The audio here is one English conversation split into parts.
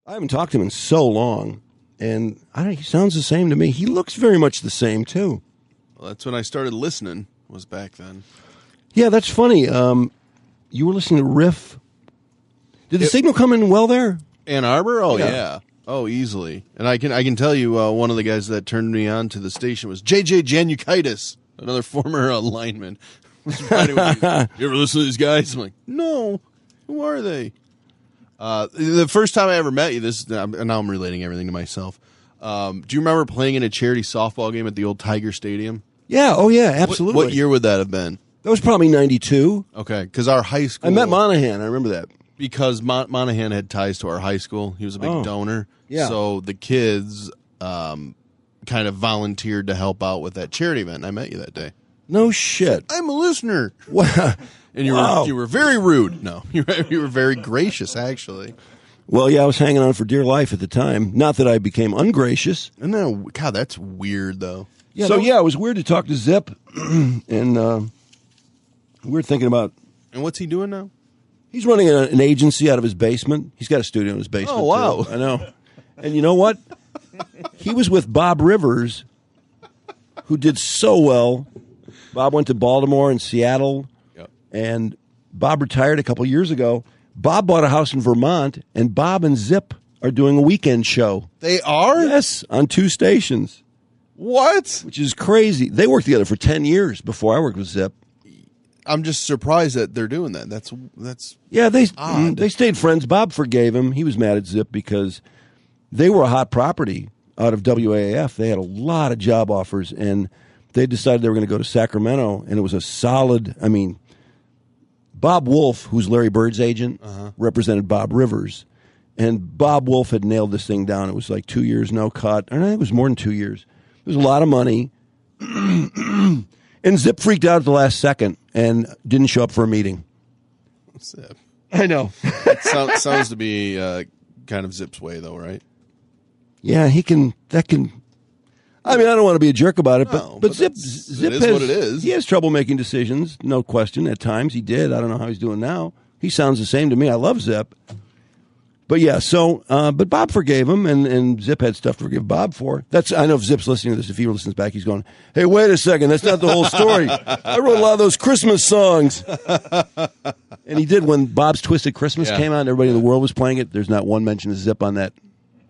I haven't talked to him in so long, and he sounds the same to me. He looks very much the same, too. Well, that's when I started listening, was back then. Yeah, that's funny. You were listening to WRIF. Did the signal come in well there? Ann Arbor? Oh, yeah. Oh, easily. And I can tell you one of the guys that turned me on to the station was J.J. Janukitis, another former lineman. You ever listen to these guys? I'm like, no. Who are they? The first time I ever met you, now I'm relating everything to myself. Do you remember playing in a charity softball game at the old Tiger Stadium? Yeah. Oh, yeah. Absolutely. What year would that have been? That was probably 92. Okay, because our high school... I met Monahan. I remember that. Because Monahan had ties to our high school. He was a big donor. Yeah. So the kids kind of volunteered to help out with that charity event. I met you that day. No shit. I'm a listener. Wow. And you were very rude. No, you were very gracious, actually. Well, yeah, I was hanging on for dear life at the time. Not that I became ungracious. And then, God, that's weird, though. Yeah, so, it was weird to talk to Zip. And we were thinking about... And what's he doing now? He's running an agency out of his basement. He's got a studio in his basement. Oh, wow. Too. I know. And you know what? He was with Bob Rivers, who did so well. Bob went to Baltimore and Seattle. Yep. And Bob retired a couple years ago. Bob bought a house in Vermont, and Bob and Zip are doing a weekend show. They are? Yes, on 2 stations. What? Which is crazy. They worked together for 10 years before I worked with Zip. I'm just surprised that they're doing that. That's yeah. odd. They stayed friends. Bob forgave him. He was mad at Zip because they were a hot property out of WAAF. They had a lot of job offers, and they decided they were going to go to Sacramento, and it was a solid. I mean, Bob Wolf, who's Larry Bird's agent, represented Bob Rivers, and Bob Wolf had nailed this thing down. It was like 2 years, no cut. And I think it was more than 2 years. It was a lot of money. And Zip freaked out at the last second and didn't show up for a meeting. Zip. I know. Sounds to be kind of Zip's way, though, right? Yeah, he can. That can. I mean, I don't want to be a jerk about it, but Zip is has, what it is. He has trouble making decisions, no question. At times he did. I don't know how he's doing now. He sounds the same to me. I love Zip. But yeah, so but Bob forgave him, and Zip had stuff to forgive Bob for. I know if Zip's listening to this, if he listens back, he's going, "Hey, wait a second, that's not the whole story. I wrote a lot of those Christmas songs." And he did when Bob's Twisted Christmas came out, and everybody in the world was playing it. There's not one mention of Zip on that.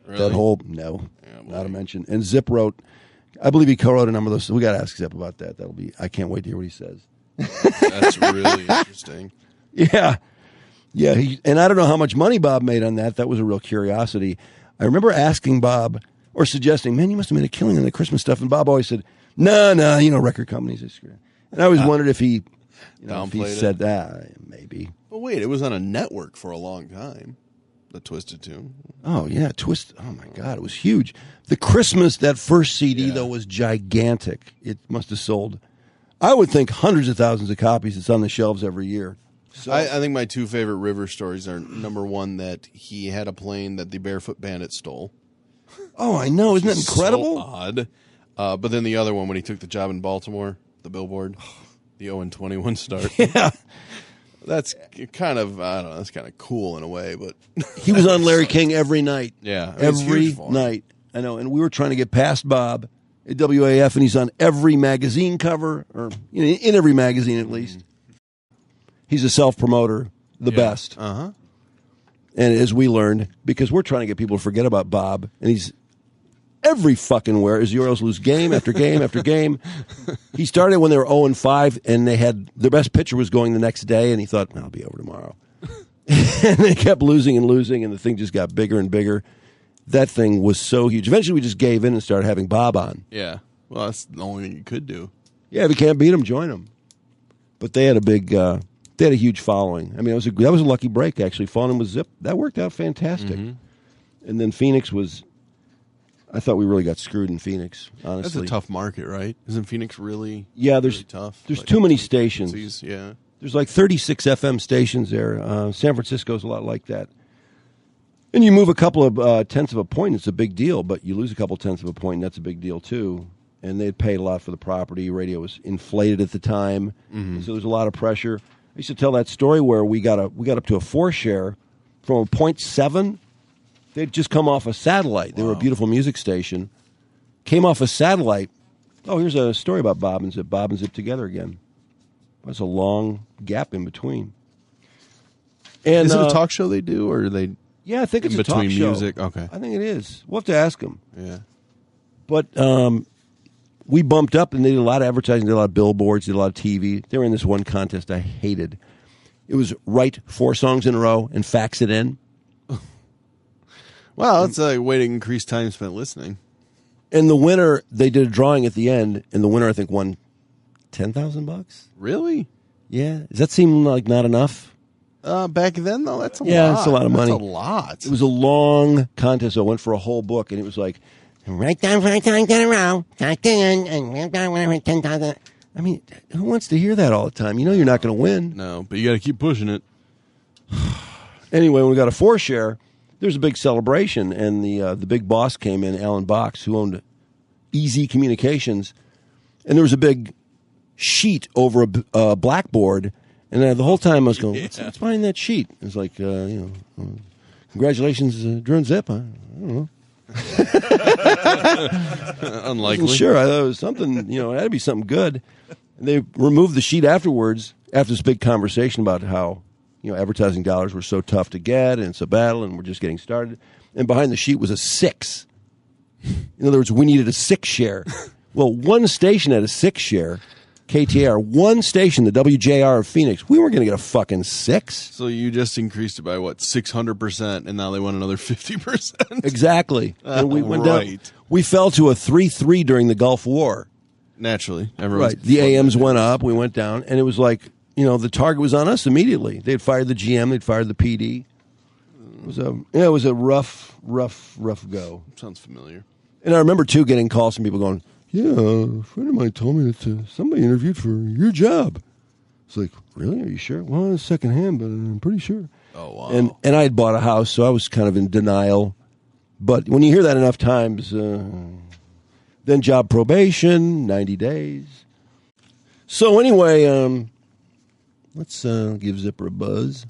Really? That whole not a mention. And Zip wrote, I believe he co-wrote a number of those. So we got to ask Zip about that. I can't wait to hear what he says. That's really interesting. Yeah. Yeah, and I don't know how much money Bob made on that. That was a real curiosity. I remember asking Bob, or suggesting, man, you must have made a killing on the Christmas stuff. And Bob always said, no, record companies are screwed. And I always wondered if he, said that, maybe. But wait, it was on a network for a long time, the Twisted tune. Oh, yeah, Oh, my God, it was huge. That first CD, though, was gigantic. It must have sold, I would think, hundreds of thousands of copies. It's on the shelves every year. So, I think my 2 favorite River stories are, number one, that he had a plane that the Barefoot Bandit stole. Oh, I know. Isn't that incredible? So odd. But then the other one, when he took the job in Baltimore, the Billboard, the 0-21 start. Yeah. That's kind of, I don't know, that's kind of cool in a way, but... He was on Larry King every night. Yeah. Every night. I know. And we were trying to get past Bob at WAF, and he's on every magazine cover, or in every magazine at least. He's a self-promoter, the best. Uh-huh. And as we learned, because we're trying to get people to forget about Bob, and he's every fucking where, as the Orioles lose game after game after game. He started when they were 0-5, and they had their best pitcher was going the next day, and he thought, I'll be over tomorrow. And they kept losing, and the thing just got bigger and bigger. That thing was so huge. Eventually, we just gave in and started having Bob on. Yeah. Well, that's the only thing you could do. Yeah, if you can't beat him, join him. But they had a big... They had a huge following. I mean, that was a lucky break, actually. Falling in with Zip, that worked out fantastic. Mm-hmm. And then Phoenix was... I thought we really got screwed in Phoenix, honestly. That's a tough market, right? Isn't Phoenix really there's really tough? There's too many stations. Yeah. There's like 36 FM stations there. San Francisco's a lot like that. And you move a couple of tenths of a point, it's a big deal. But you lose a couple tenths of a point, and that's a big deal, too. And they'd paid a lot for the property. Radio was inflated at the time. Mm-hmm. So there's a lot of pressure. I used to tell that story where we got up to a 4 share from a 0.7 They'd just come off a satellite. They were a beautiful music station. Came off a satellite. Oh, here's a story about Bob and Zip. Bob and Zip together again. There's a long gap in between. And, is it a talk show they do, or are they? Yeah, I think it's a talk show. Between music, okay. I think it is. We'll have to ask them. Yeah. But we bumped up, and they did a lot of advertising, did a lot of billboards, did a lot of TV. They were in this one contest I hated. It was write 4 songs in a row and fax it in. Wow, that's a way to increase time spent listening. And the winner, they did a drawing at the end, and the winner, I think, won $10,000. Really? Yeah. Does that seem like not enough? Back then, though, that's a lot. Yeah, it's a lot of money. That's a lot. It was a long contest. So I went for a whole book, and it was like, write down 5 songs in a row, fax it in, and write down whatever 10,000. I mean, who wants to hear that all the time? You know you're not going to win. No, but you got to keep pushing it. Anyway, when we got a 4-share, there was a big celebration, and the big boss came in, Alan Box, who owned Easy Communications, and there was a big sheet over a blackboard, and the whole time I was going, what's behind that sheet? It was like, congratulations, Drew and Zip. I don't know. Unlikely. Sure, I thought it was something, it had to be something good. And they removed the sheet afterwards, after this big conversation about how, advertising dollars were so tough to get, and it's a battle, and we're just getting started. And behind the sheet was a 6. In other words, we needed a 6-share. Well, one station had a 6-share, KTAR. One station, the WJR of Phoenix. We weren't going to get a fucking 6. So you just increased it by, 600%, and now they want another 50%? Exactly. And we went right. down. We fell to a 3-3 during the Gulf War. Naturally. Right. The AMs went up, we went down, and it was like, the target was on us immediately. They'd fired the GM, they'd fired the PD. It was a rough go. Sounds familiar. And I remember, too, getting calls from people going, yeah, a friend of mine told me that somebody interviewed for your job. It's like, really? Are you sure? Well, it's secondhand, but I'm pretty sure. Oh, wow. And I had bought a house, so I was kind of in denial. But when you hear that enough times, then job probation, 90 days. So anyway, let's give Zipper a buzz.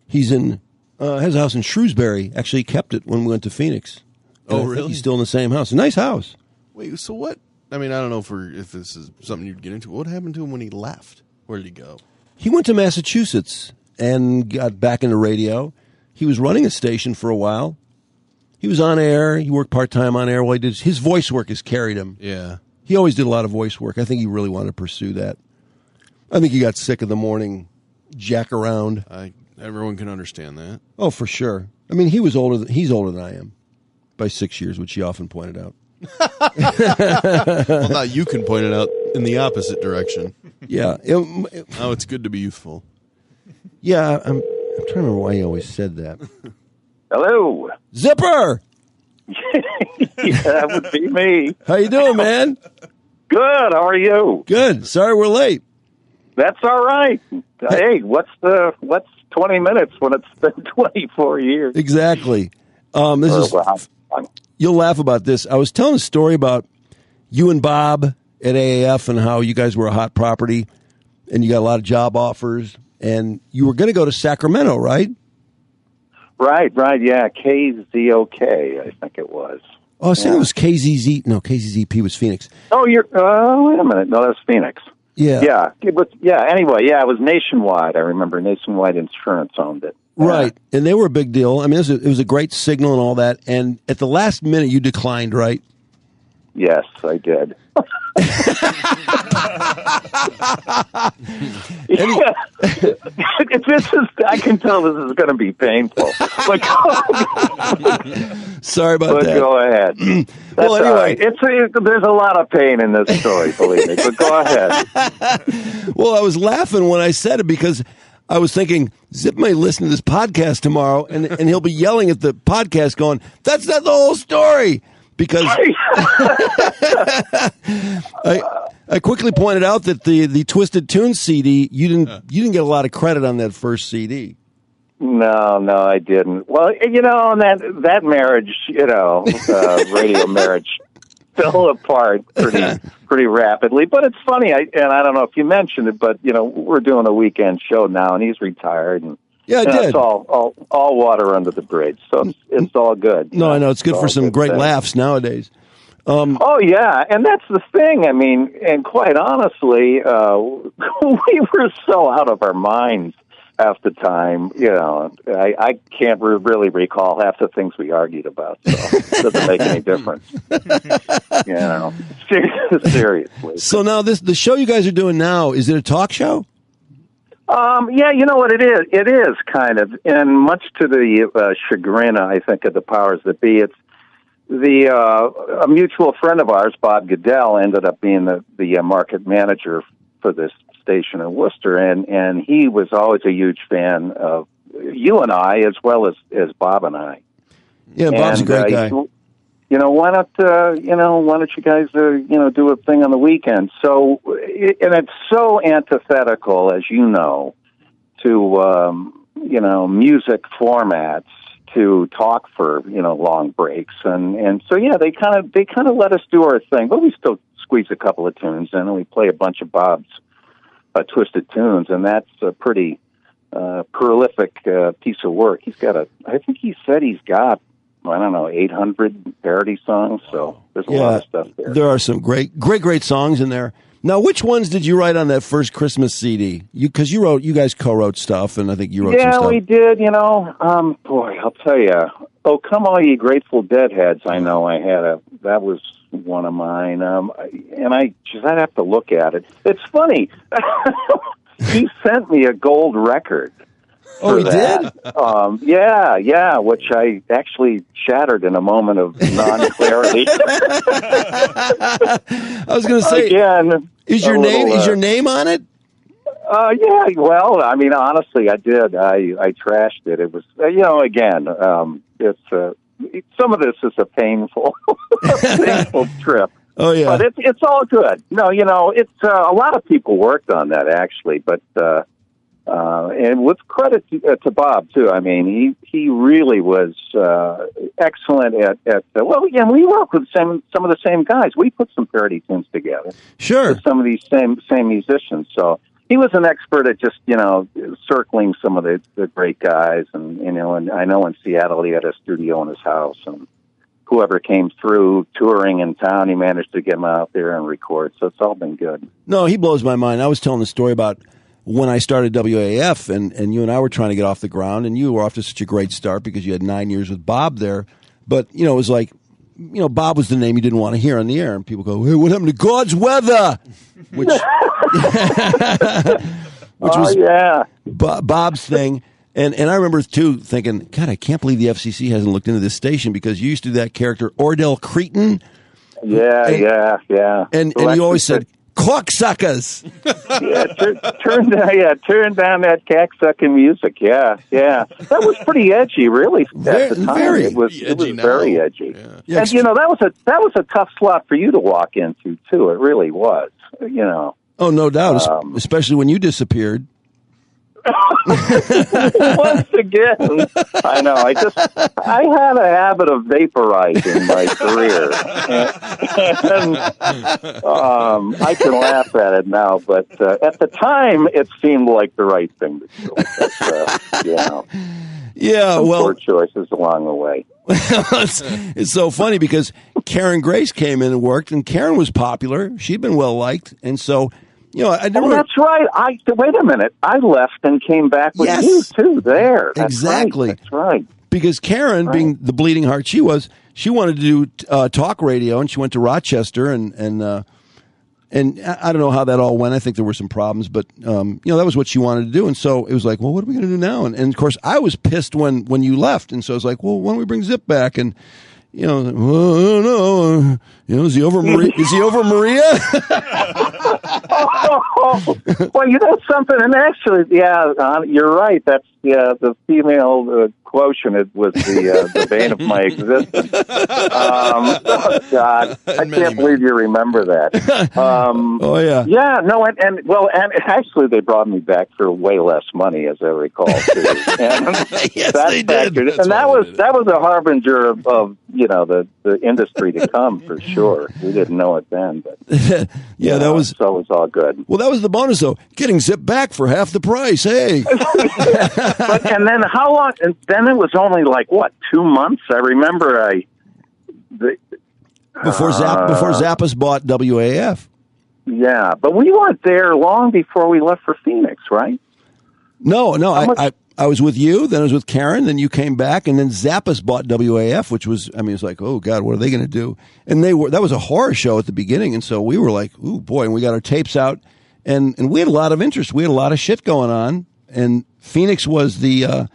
He's has a house in Shrewsbury. Actually, he kept it when we went to Phoenix. And Oh, really? He's still in the same house. A nice house. Wait, so what? I mean, I don't know if this is something you'd get into. What happened to him when he left? Where did he go? He went to Massachusetts and got back into radio. He was running a station for a while. He was on air. He worked part-time on air while he did. His voice work has carried him. Yeah. He always did a lot of voice work. I think he really wanted to pursue that. I think he got sick of the morning jack around. Everyone can understand that. Oh, for sure. I mean, he's older than I am by 6 years, which he often pointed out. Well, now you can point it out in the opposite direction. Yeah. Oh, it's good to be youthful. Yeah, I'm trying to remember why he always said that. Hello. Zipper! Yeah, that would be me. How you doing, man? Good. How are you? Good. Sorry we're late. That's all right. Hey, what's 20 minutes when it's been 24 years? Exactly. You'll laugh about this. I was telling a story about you and Bob at AAF and how you guys were a hot property and you got a lot of job offers and you were going to go to Sacramento, right? Right, yeah. KZOK, I think it was. Oh, I was saying it was KZZ. No, KZZP was Phoenix. Oh, wait a minute. No, that was Phoenix. Yeah. Yeah. It was Nationwide. I remember Nationwide Insurance owned it. Right. And they were a big deal. I mean, it was a great signal and all that. And at the last minute, you declined, right? Yes, I did. I can tell this is going to be painful. But sorry about that. Go ahead. Well, anyway. There's a lot of pain in this story, believe me, but go ahead. Well, I was laughing when I said it because I was thinking, Zip may listen to this podcast tomorrow, and he'll be yelling at the podcast going, that's not the whole story. Because I quickly pointed out that the Twisted Tunes CD, you didn't get a lot of credit on that first CD. No, I didn't. Well, that marriage, radio marriage fell apart pretty rapidly. But it's funny, and I don't know if you mentioned it, but we're doing a weekend show now, and he's retired, and Yeah, it did. It's all water under the bridge, so it's all good. No, I know. It's good for some great thing. laughs nowadays. Oh, yeah, and that's the thing. I mean, and quite honestly, we were so out of our minds half the time. You know, I can't really recall half the things we argued about, so it doesn't make any difference. You know, seriously. So now the show you guys are doing now, is it a talk show? Yeah, you know what it is? It is kind of, and much to the chagrin, I think, of the powers that be. It's a mutual friend of ours, Bob Goodell, ended up being the market manager for this station in Worcester, and he was always a huge fan of you and I, as well as Bob and I. Yeah, Bob's a great guy. You know, why don't you guys do a thing on the weekend? So, and it's so antithetical, as you know, to music formats, to talk for long breaks, and so yeah, they kind of let us do our thing, but we still squeeze a couple of tunes in, and we play a bunch of Bob's twisted tunes, and that's a pretty prolific piece of work. I think he said he's got 800 parody songs, so there's a lot of stuff there. There are some great songs in there. Now, which ones did you write on that first Christmas CD? You guys co-wrote stuff, and I think you wrote some stuff. Yeah, we did, boy, I'll tell you. Oh, Come All Ye Grateful Deadheads, I know I had that was one of mine, and I'd have to look at it. It's funny. He sent me a gold record. Oh, he did? Yeah, which I actually shattered in a moment of non-clarity. I was going to say, again, is your name on it? Yeah. Well, I mean, honestly, I did. I trashed it. It was, again, it's some of this is a painful trip. Oh yeah, but it's all good. No, it's a lot of people worked on that actually, but. And with credit to Bob too, I mean, he really was excellent at we work with some of the same guys. We put some parody tunes together. Sure, with some of these same musicians. So he was an expert at just circling some of the great guys, and and I know in Seattle he had a studio in his house, and whoever came through touring in town, he managed to get him out there and record. So it's all been good. No, he blows my mind. I was telling the story about when I started WAF, and you and I were trying to get off the ground, and you were off to such a great start because you had 9 years with Bob there. But, it was like, Bob was the name you didn't want to hear on the air. And people go, hey, what happened to God's weather? Which was Bob's thing. And I remember, too, thinking, God, I can't believe the FCC hasn't looked into this station because you used to do that character, Ordell Cretin. Yeah. And you always said, cocksuckers. Turn down that cocksucking music. Yeah. That was pretty edgy, really. At the time, it was very edgy. Yeah. And that was a tough slot for you to walk into too. It really was. Oh, no doubt. Especially when you disappeared. Once again, I know. I had a habit of vaporizing my career, and I can laugh at it now. But at the time, it seemed like the right thing to do. But, yeah, poor choices along the way. It's so funny because Karen Grace came in and worked, and Karen was popular. She'd been well liked, and so. I never. Oh, that's right. Wait a minute. I left and came back with you too. There, that's exactly. Right. That's right. Because Karen, being the bleeding heart she wanted to do talk radio, and she went to Rochester, and I don't know how that all went. I think there were some problems, but that was what she wanted to do, and so it was like, well, what are we going to do now? And of course, I was pissed when you left, and so I was like, well, why don't we bring Zip back? And I don't know. Is he over Maria? Well, something, and actually, you're right. That's the female quotient was the bane of my existence. Oh God, I can't believe you remember that. Oh yeah, and actually, they brought me back for way less money, as I recall. Too. And yes, they did. And that was a harbinger of the industry to come for sure. We didn't know it then, but that was so it was all good. Well, that was the bonus though. Getting Zip back for half the price. Hey. And then how long? And then it was only like 2 months. I remember before Zappas bought WAF. Yeah, but we weren't there long before we left for Phoenix, right? No, I was with you, then I was with Karen, then you came back, and then Zappas bought WAF, which was, it's like, oh, God, what are they going to do? And that was a horror show at the beginning, and so we were like, ooh, boy, and we got our tapes out, and we had a lot of interest. We had a lot of shit going on, and Phoenix was when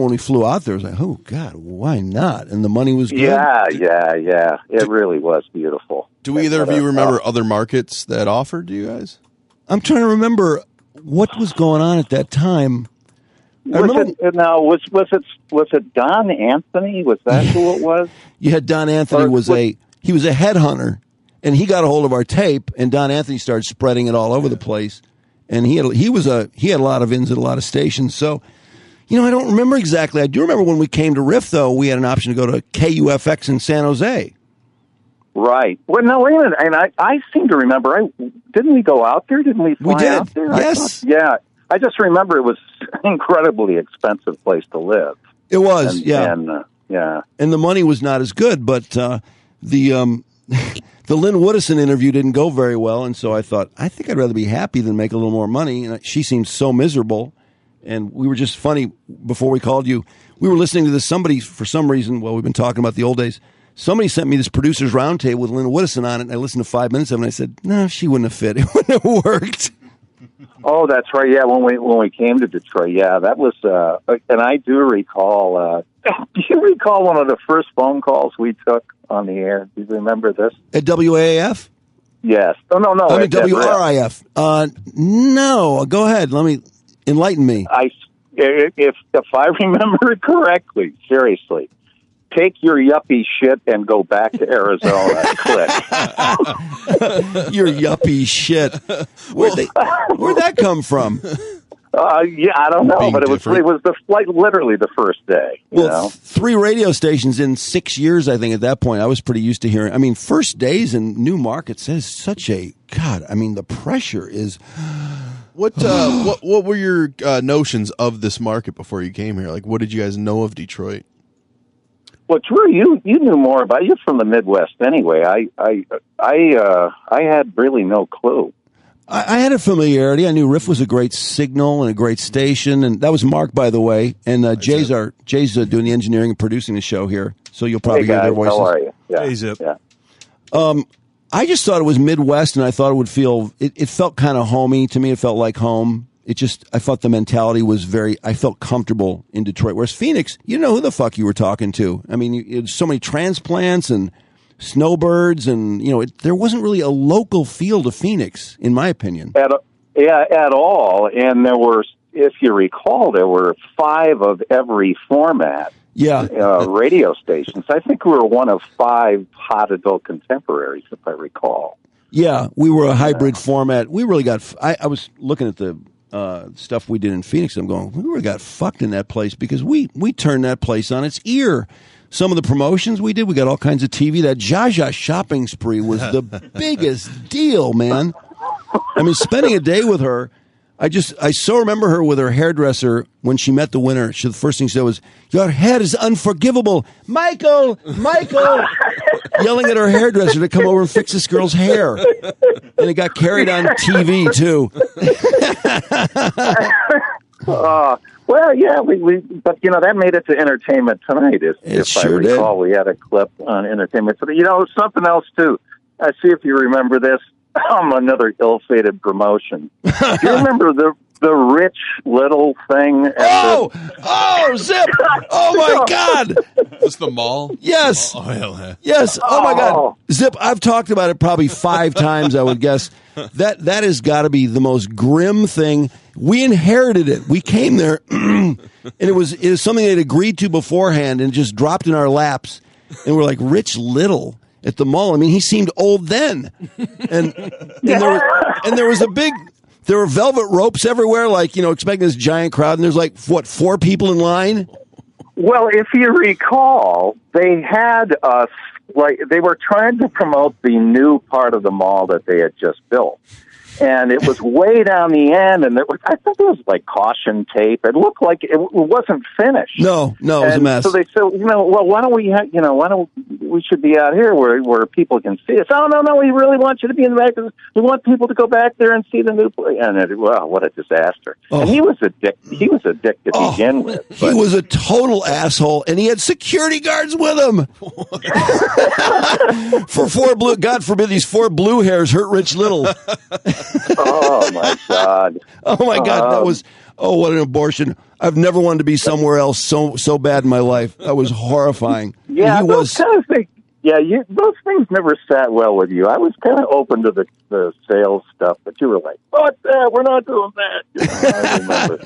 we flew out there, it was like, oh, God, why not? And the money was good. Yeah. It really was beautiful. Do either of you remember other markets that offered to you guys? I'm trying to remember what was going on at that time. Was it Don Anthony? Was that who it was? Yeah, Don Anthony he was a headhunter, and he got a hold of our tape, and Don Anthony started spreading it all over the place, and he had a lot of ins at a lot of stations. So, I don't remember exactly. I do remember when we came to RIF, though, we had an option to go to KUFX in San Jose. Right. Well, no, wait a minute. And I seem to remember, didn't we go out there? Didn't we fly out there? Yes. I just remember it was an incredibly expensive place to live. It was, And the money was not as good, but the Lynn Woodison interview didn't go very well, and so I thought, I think I'd rather be happy than make a little more money. And she seemed so miserable, and we were just funny. Before we called you, we were listening to this. Somebody, for some reason, we've been talking about the old days. Somebody sent me this producer's roundtable with Lynn Woodison on it, and I listened to 5 minutes of it, and I said, no, she wouldn't have fit. It wouldn't have worked. Oh, that's right. Yeah, when we came to Detroit, that was, and I do recall. Do you recall one of the first phone calls we took on the air? Do you remember this? At WAAF? Yes. Oh, no. I mean WRIF. No. Go ahead. Let me enlighten me. If I remember it correctly, seriously. Take your yuppie shit and go back to Arizona. Click. Your yuppie shit. Where'd that come from? I don't know, but it was literally the first day. Well, 3 radio stations in 6 years, I think. At that point, I was pretty used to hearing. First days in new markets is such a the pressure is. What were your notions of this market before you came here? Like, what did you guys know of Detroit? Well, Drew, you knew more about it. You're from the Midwest anyway. I had really no clue. I had a familiarity. I knew RIF was a great signal and a great station, and that was Mark, by the way. And Jay's doing the engineering and producing the show here, so you'll probably hear their voices. How are you? Yeah. Hey, Zip. Yeah. I just thought it was Midwest, and I thought it would feel. It felt kind of homey to me. It felt like home. I thought the mentality was I felt comfortable in Detroit. Whereas Phoenix, you know who the fuck you were talking to. It's so many transplants and snowbirds, and there wasn't really a local feel to Phoenix, in my opinion. At all. And there were, if you recall, there were 5 of every format. Yeah. Radio stations. I think we were one of 5 hot adult contemporaries, if I recall. Yeah, we were a hybrid format. We really got. I was looking at the stuff we did in Phoenix. I'm going, we really got fucked in that place because we turned that place on its ear. Some of the promotions we did, we got all kinds of TV. That Jaja shopping spree was the biggest deal, man. Spending a day with her, I so remember her with her hairdresser when she met the winner. The first thing she said was, "Your head is unforgivable, Michael." Yelling at her hairdresser to come over and fix this girl's hair, and it got carried on TV too. Well, yeah, but that made it to Entertainment Tonight. If I recall, we had a clip on Entertainment Tonight. Something else too. I see if you remember this. Another ill-fated promotion. Do you remember the Rich Little thing? Zip! Oh my God! Was the mall? Yes. Oh, hell yeah. Yes. Oh my God, Zip! I've talked about it probably 5 times. I would guess that has got to be the most grim thing. We inherited it. We came there, and it was something they'd agreed to beforehand, and just dropped in our laps. And we're like, Rich Little at the mall. He seemed old then, and there was there were velvet ropes everywhere, expecting this giant crowd, and there's 4 people in line. Well, if you recall, they had us, like, they were trying to promote the new part of the mall that they had just built. And it was way down the end, and I think it was like caution tape. It looked like it wasn't finished. No, it was a mess. So they said, well, why don't we should be out here where people can see us? Oh, no, we really want you to be in the back. We want people to go back there and see the new place. And what a disaster. Oh. And he was a dick to begin with. He was a total asshole, and he had security guards with him. For God forbid these 4 blue hairs hurt Rich Little. Oh my God! That was what an abortion! I've never wanted to be somewhere else so bad in my life. That was horrifying. Yeah, those kind of things. Yeah, those things never sat well with you. I was kind of open to the sales stuff, but you were like, we're not doing that." I remember.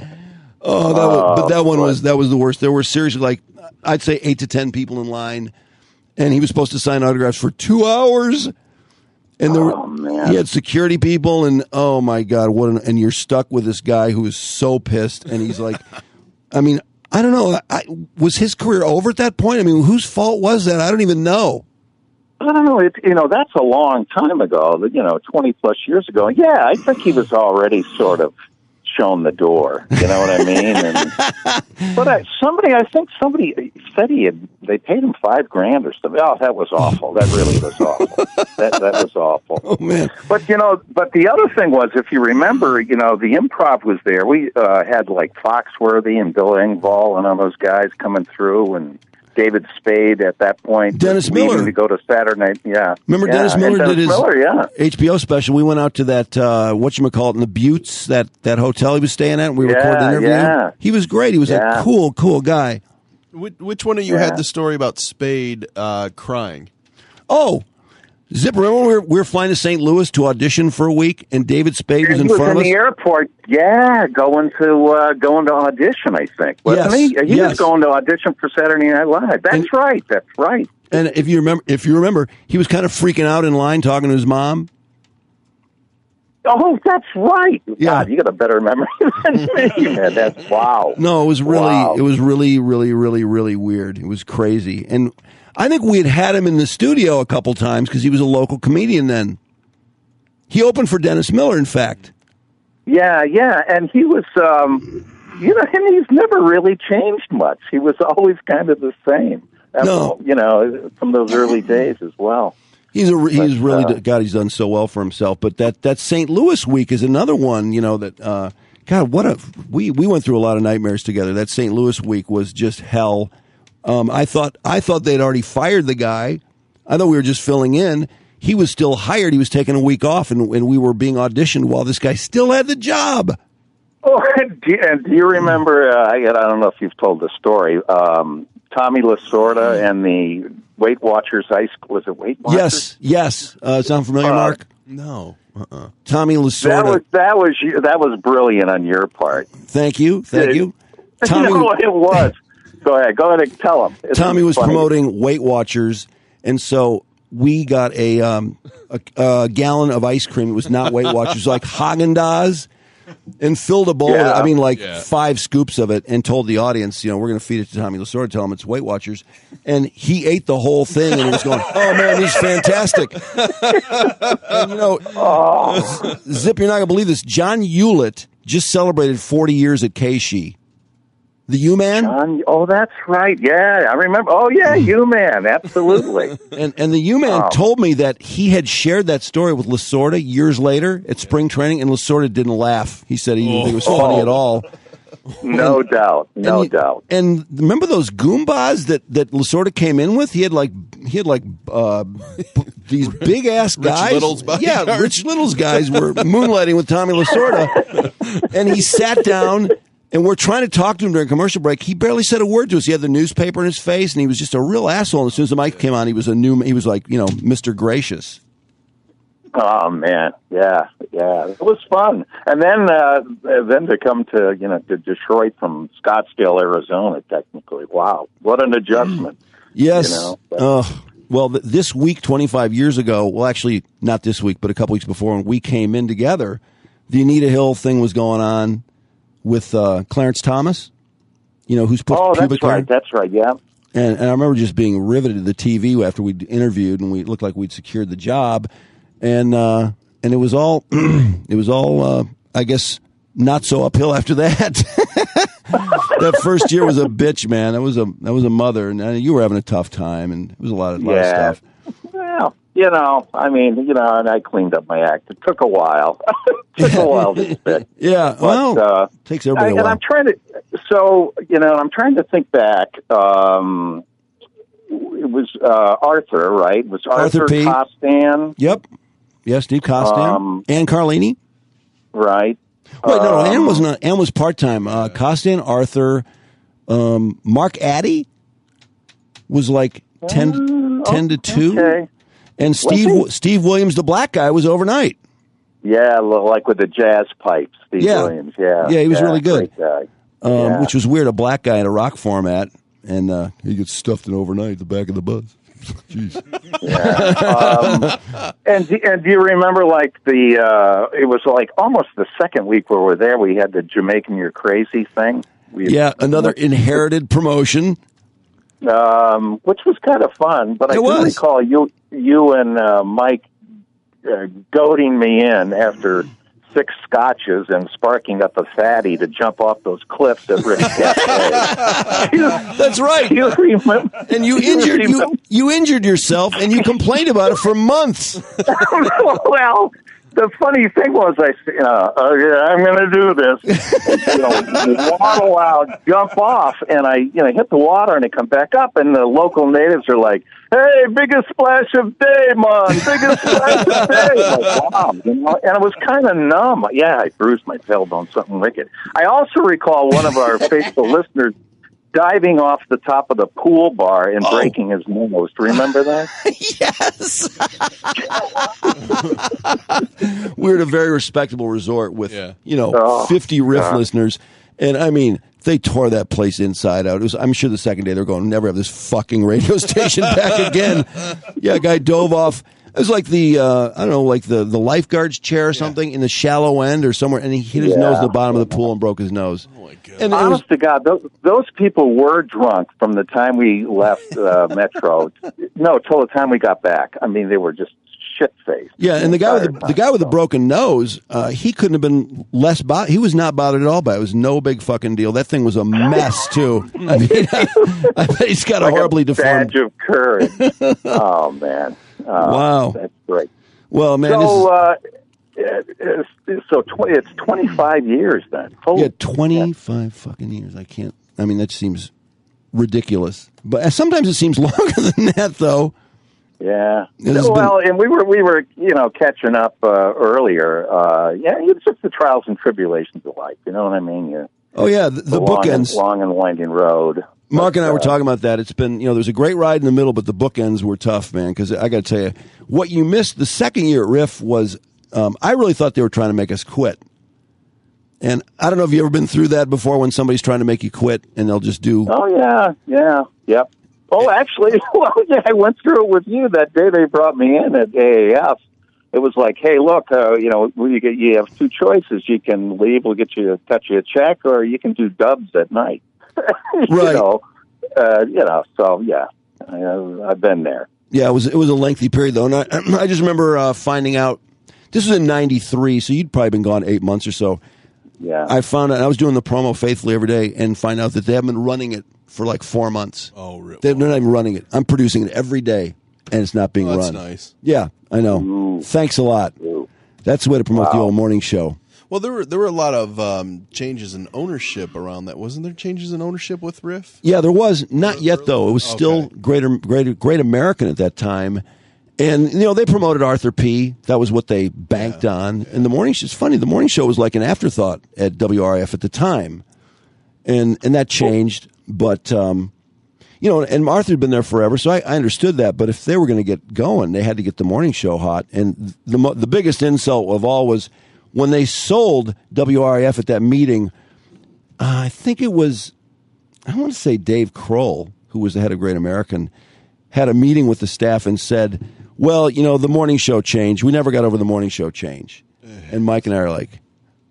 That was the worst. There were seriously, like, I'd say 8 to 10 people in line, and he was supposed to sign autographs for 2 hours. And he had security people, and oh my God, and you're stuck with this guy who is so pissed, and he's like, I mean, I don't know, was his career over at that point? I mean, whose fault was that? I don't even know. I don't know. That's a long time ago. 20 plus years ago. Yeah, I think he was already sort of shown the door. You know what I mean? But I think somebody said they paid him $5,000 or something. Oh, that was awful. That really was awful. That was awful. Oh man! But the other thing was, if you remember, the Improv was there. We had like Foxworthy and Bill Engvall and all those guys coming through, and David Spade at that point. Dennis Miller. To go to Saturday night. Yeah. Remember Dennis Miller did his HBO special. We went out to that, whatchamacallit, in the Buttes, that hotel he was staying at, and we recorded an interview. Yeah. He was great. He was a cool guy. Which one of you had the story about Spade crying? Oh, Zip, remember we were flying to St. Louis to audition for a week, and David Spade was in front of us? He was in the airport, going to audition, I think. Wasn't he? He was going to audition for Saturday Night Live. That's right. And if you remember, he was kind of freaking out in line talking to his mom. Oh, that's right. Yeah. God, you got a better memory than me. Man, that's wow. No, it was really, really, really, really weird. It was crazy. And I think we had him in the studio a couple times because he was a local comedian then. He opened for Dennis Miller, in fact. Yeah, and he was, and he's never really changed much. He was always kind of the same. From those early days as well. He's done so well for himself. But that St. Louis week is another one, that, we went through a lot of nightmares together. That St. Louis week was just hell. I thought they'd already fired the guy. I thought we were just filling in. He was still hired. He was taking a week off, and we were being auditioned while this guy still had the job. Oh, do you remember, I don't know if you've told the story, Tommy Lasorda and the Weight Watchers was it Weight Watchers? Yes. Sound familiar, Mark? No. Tommy Lasorda. That was brilliant on your part. Thank you. Tommy, it was. Go ahead and tell him. Tommy was promoting Weight Watchers, and so we got a gallon of ice cream. It was not Weight Watchers, it was like Haagen-Dazs, and filled a bowl. Yeah. 5 scoops of it, and told the audience, we're going to feed it to Tommy Lasorda, tell him it's Weight Watchers, and he ate the whole thing, and he was going, "Oh man, he's fantastic." And Zip, you're not going to believe this. John Hewlett just celebrated 40 years at Keishi. The U-Man? Oh, that's right. Yeah, I remember. Oh, yeah, U-Man. Absolutely. and the U-Man told me that he had shared that story with Lasorda years later at spring training, and Lasorda didn't laugh. He said he didn't think it was funny at all. No doubt. And remember those Goombas that Lasorda came in with? He had these big ass guys. Rich Little's guys were moonlighting with Tommy Lasorda, and he sat down. And we're trying to talk to him during commercial break. He barely said a word to us. He had the newspaper in his face, and he was just a real asshole. And as soon as the mic came on, he was like, Mr. Gracious. Oh man, yeah, it was fun. And then to come to to Detroit from Scottsdale, Arizona, technically, wow, what an adjustment. Yes. Well, this week, 25 years ago, well, actually not this week, but a couple weeks before, when we came in together, the Anita Hill thing was going on with Clarence Thomas, who's put pubic hair. That's right, yeah. And I remember just being riveted to the TV after we'd interviewed, and we looked like we'd secured the job, and it was all I guess not so uphill after that. That first year was a bitch, man. That was a mother, and you were having a tough time, and it was a lot of stuff. Well, and I cleaned up my act. It took a while. It took a while to spit. Yeah, well, takes everybody a while. And I'm trying to think back. It was Arthur, right? It was Arthur P. Costan. Yep. Yeah, Steve Costan. Ann Carlini. Right. Wait, no, Ann was not. Ann was part-time. Costan, Arthur, Mark Addy was like 10 to 2. Okay. And Steve Williams, the black guy, was overnight. Yeah, like with the jazz pipes, Steve Williams. Yeah, he was really good. Great guy. Which was weird, a black guy in a rock format, and he gets stuffed in overnight at the back of the bus. Jeez. Yeah. And do you remember, like, it was like almost the second week where we were there, we had the Jamaican You're Crazy thing. Another inherited promotion. Which was kind of fun, but I do recall you and Mike goading me in after 6 scotches and sparking up a fatty to jump off those cliffs at Rick's Cafe. That's right. You remember? And you injured yourself, and you complained about it for months. Well, the funny thing was, I'm going to do this. Waddle out, jump off, and I hit the water, and I come back up, and the local natives are like, "Hey, biggest splash of day, man! Biggest splash of day!" Like, wow, and it was kind of numb. Yeah, I bruised my tailbone, something wicked. I also recall one of our faithful listeners diving off the top of the pool bar and breaking his nose. Remember that? Yes. We're at a very respectable resort with 50 RIF listeners, and I mean, they tore that place inside out. I'm sure the second day they're going, never have this fucking radio station back again. Yeah, a guy dove off. It was like the the lifeguard's chair or something in the shallow end or somewhere, and he hit his nose at the bottom of the pool and broke his nose. Oh my God! And honest to God, those people were drunk from the time we left Metro. No, till the time we got back. I mean, they were just shit-faced. Yeah, and the guy with the broken nose, he couldn't have been less bothered. He was not bothered at all by it. It was no big fucking deal. That thing was a mess too. I mean, I bet he's got a horribly deformed badge of courage. Oh man. Wow, that's great. Well, man, it's 25 years then. Holy 25 fucking years. I mean, that seems ridiculous. But sometimes it seems longer than that, though. Yeah. And we were catching up earlier. It's just the trials and tribulations of life. You know what I mean? The bookends, long and winding road. Mark and I were talking about that. It's been, there's a great ride in the middle, but the bookends were tough, man. Because I got to tell you, what you missed the second year at RIF was, I really thought they were trying to make us quit. And I don't know if you've ever been through that before when somebody's trying to make you quit and they'll just do. Oh, yeah. Yep. Oh, actually, I went through it with you that day they brought me in at AAF. It was like, hey, look, you have 2 choices. You can leave, we'll cut you a check, or you can do dubs at night. Right. So yeah, I've been there. Yeah, it was a lengthy period though, and I just remember finding out. This was in '93, so you'd probably been gone 8 months or so. Yeah, I found out. I was doing the promo faithfully every day, and find out that they haven't been running it for like 4 months. Oh, really? They're not even running it. I'm producing it every day, and it's not being run. That's nice. Yeah, I know. Ooh. Thanks a lot. Ooh. That's the way to promote the old morning show. Well, there were a lot of changes in ownership around that. Wasn't there changes in ownership with RIF? Yeah, there was. Not yet, though. It was still Great American at that time. And, they promoted Arthur P. That was what they banked on. And the morning show, it's funny, the morning show was like an afterthought at WRIF at the time. And that changed. But, and Arthur had been there forever, so I understood that. But if they were going to get going, they had to get the morning show hot. And the biggest insult of all was, when they sold WRIF at that meeting, I think it was, I want to say Dave Kroll, who was the head of Great American, had a meeting with the staff and said, well, the morning show changed. We never got over the morning show change. And Mike and I are like,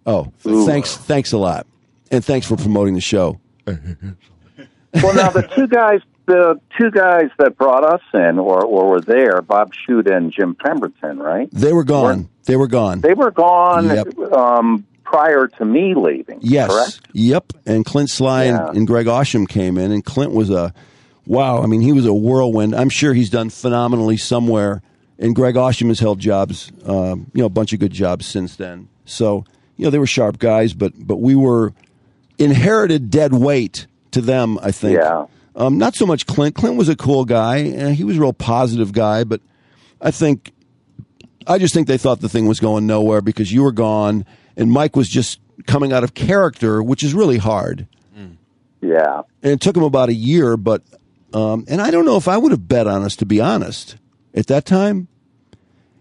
oh, thanks a lot. And thanks for promoting the show. Well, now the two guys that brought us in or were there, Bob Schutte and Jim Pemberton, right? They were gone. They were gone. They were gone. Yep. Prior to me leaving. Yes. Correct? Yep. And Clint Sly and Greg Osham came in, and Clint was wow. I mean, he was a whirlwind. I'm sure he's done phenomenally somewhere. And Greg Osham has held jobs, a bunch of good jobs since then. So, they were sharp guys, but we were inherited dead weight to them, I think. Yeah. Not so much Clint. Clint was a cool guy. He was a real positive guy, but I just think they thought the thing was going nowhere because you were gone, and Mike was just coming out of character, which is really hard. Yeah. And it took him about a year, but and I don't know if I would have bet on us, to be honest, at that time.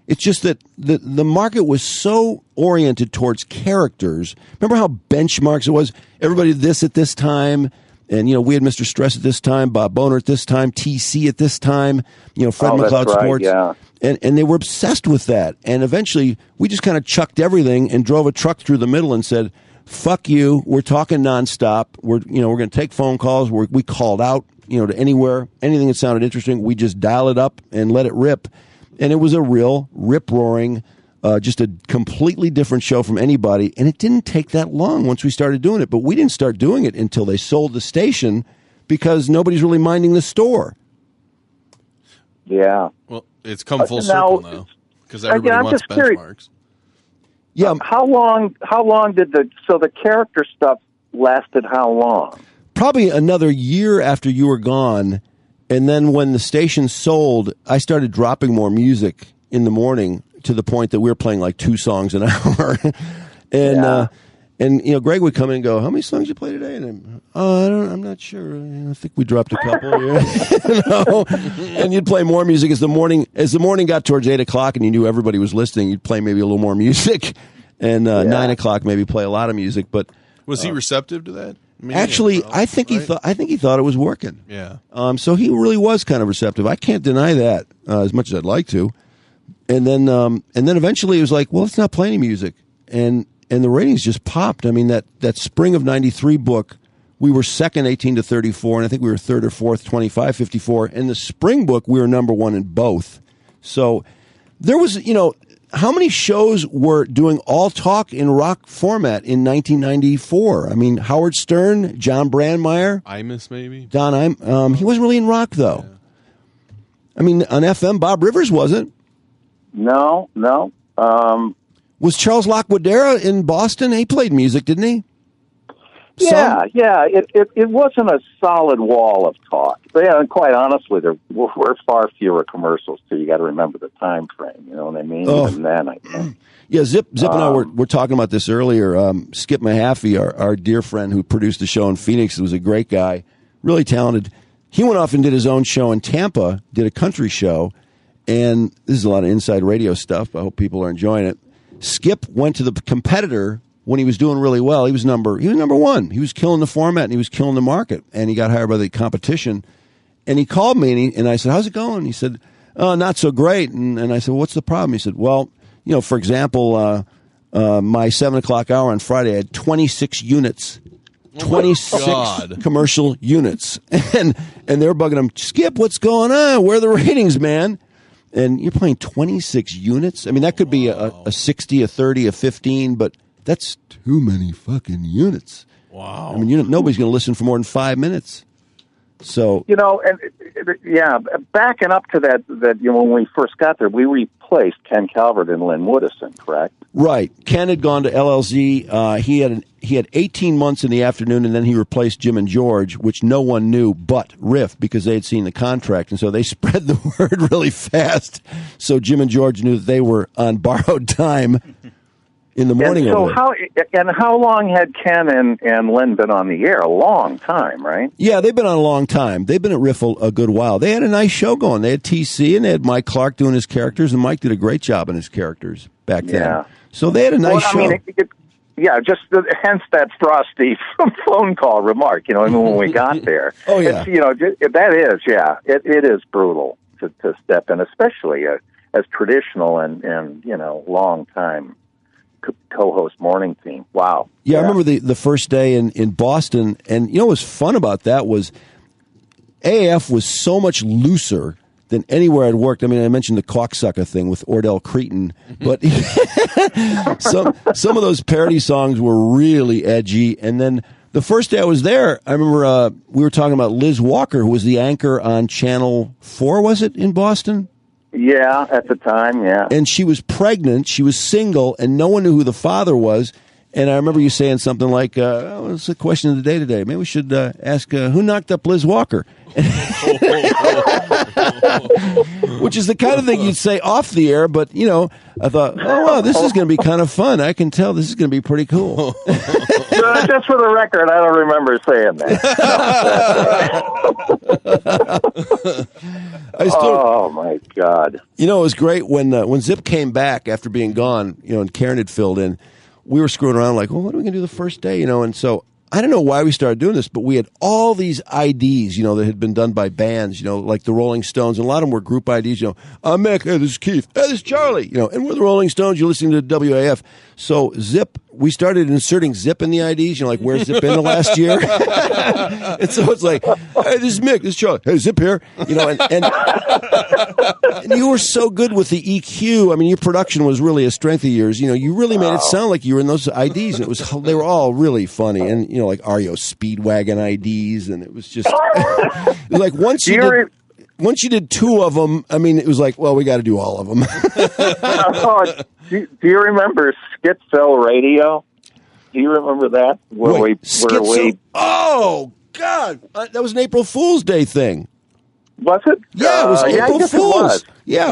It's just that the market was so oriented towards characters. Remember how benchmarks it was? Everybody did this at this time. And, we had Mr. Stress at this time, Bob Boner at this time, TC at this time, Fred McLeod Sports. Yeah. And they were obsessed with that. And eventually, we just kind of chucked everything and drove a truck through the middle and said, fuck you, we're talking nonstop. We're going to take phone calls. We called out, to anywhere, anything that sounded interesting. We just dial it up and let it rip. And it was a real rip-roaring, just a completely different show from anybody. And it didn't take that long once we started doing it. But we didn't start doing it until they sold the station because nobody's really minding the store. Yeah. Well, it's come full circle now because everybody wants benchmarks. Curious. Yeah. How long did the character stuff lasted how long? Probably another year after you were gone. And then when the station sold, I started dropping more music in the morning to the point that we were playing like 2 songs an hour. And Greg would come in and go, "How many songs you play today?" And I'm not sure. I think we dropped a couple. And you'd play more music as the morning got towards 8:00, and you knew everybody was listening. You'd play maybe a little more music, and 9:00 maybe play a lot of music. But was he receptive to that? Actually, I think he thought it was working. Yeah. So he really was kind of receptive. I can't deny that as much as I'd like to. And then eventually it was like, well, let's not play any music. And the ratings just popped. I mean, that spring of '93 book, we were second 18 to 34, and I think we were third or fourth 25-54. In the spring book, we were number one in both. So there was, how many shows were doing all talk in rock format in 1994? I mean, Howard Stern, John Brandmeier. Imus, maybe? Don Imus. He wasn't really in rock, though. Yeah. I mean, on FM, Bob Rivers wasn't. No. Was Charles Lacquadera in Boston? He played music, didn't he? Yeah. It wasn't a solid wall of talk. But yeah, and quite honestly, there were far fewer commercials too. You got to remember the time frame. You know what I mean? Oh. Even then, I think. Yeah, Zip and I were talking about this earlier. Skip Mahaffey, our dear friend who produced the show in Phoenix, was a great guy, really talented. He went off and did his own show in Tampa, did a country show, and this is a lot of inside radio stuff. I hope people are enjoying it. Skip went to the competitor when he was doing really well. He was number one. He was killing the format and he was killing the market. And he got hired by the competition. And he called me and I said, "How's it going?" He said, "Oh, not so great." And I said, "Well, what's the problem?" He said, "Well, for example, my 7 o'clock hour on Friday, I had 26 units." 26 commercial units. And they were bugging him, "Skip, what's going on? Where are the ratings, man?" And you're playing 26 units? I mean, that could be a 60, a 30, a 15, but that's too many fucking units. Wow. I mean, nobody's going to listen for more than 5 minutes. So backing up to that when we first got there, we replaced Ken Calvert and Lynn Woodison, correct? Right. Ken had gone to LLZ. He had 18 months in the afternoon, and then he replaced Jim and George, which no one knew but WRIF because they had seen the contract, and so they spread the word really fast. So Jim and George knew that they were on borrowed time in the morning. And how long had Ken and Lynn been on the air? A long time, right? Yeah, they've been on a long time. They've been at WRIF a good while. They had a nice show going. They had TC and they had Mike Clark doing his characters, and Mike did a great job in his characters back then. Yeah. So they had a nice show. Hence that frosty phone call remark. When we got there. Oh yeah. It is brutal to step in, especially as traditional and long time co-host morning theme. Wow. Yeah, I remember the first day in Boston, and you know what was fun about that was AAF was so much looser than anywhere I'd worked. I mean, I mentioned the cocksucker thing with Ordell Cretin, but some of those parody songs were really edgy. And then the first day I was there, I remember we were talking about Liz Walker, who was the anchor on Channel 4, was it, in Boston? Yeah, at the time, yeah. And she was pregnant, she was single, and no one knew who the father was. And I remember you saying something like, oh, it's a question of the day today. Maybe we should ask who knocked up Liz Walker? Which is the kind of thing you'd say off the air, but, you know, I thought, oh, wow, this is going to be kind of fun. I can tell this is going to be pretty cool. Just for the record, I don't remember saying that. Oh, my God. You know, it was great when Zip came back after being gone, you know, and Karen had filled in. We were screwing around like, well, what are we going to do the first day, you know? And so I don't know why we started doing this, but we had all these IDs, you know, that had been done by bands, you know, like the Rolling Stones. And a lot of them were group IDs, you know. I'm Mick, hey, this is Keith, hey, this is Charlie, you know, and we're the Rolling Stones, you're listening to WAF. So Zip, we started inserting Zip in the IDs, you know, like where's Zip been the last year? And so it's like, hey, this is Mick, this is Charlie, hey, Zip here, you know, and you were so good with the EQ. I mean, your production was really a strength of yours. You know, you really made it sound like you were in those IDs, and they were all really funny. And, you know, like REO Speedwagon IDs, and it was just it was like once you did two of them, I mean, it was like, well, we got to do all of them. Do you remember Zipfel Radio? Do you remember that? Oh, God. That was an April Fool's Day thing. Was it? Yeah, it was April Fool's. Yeah.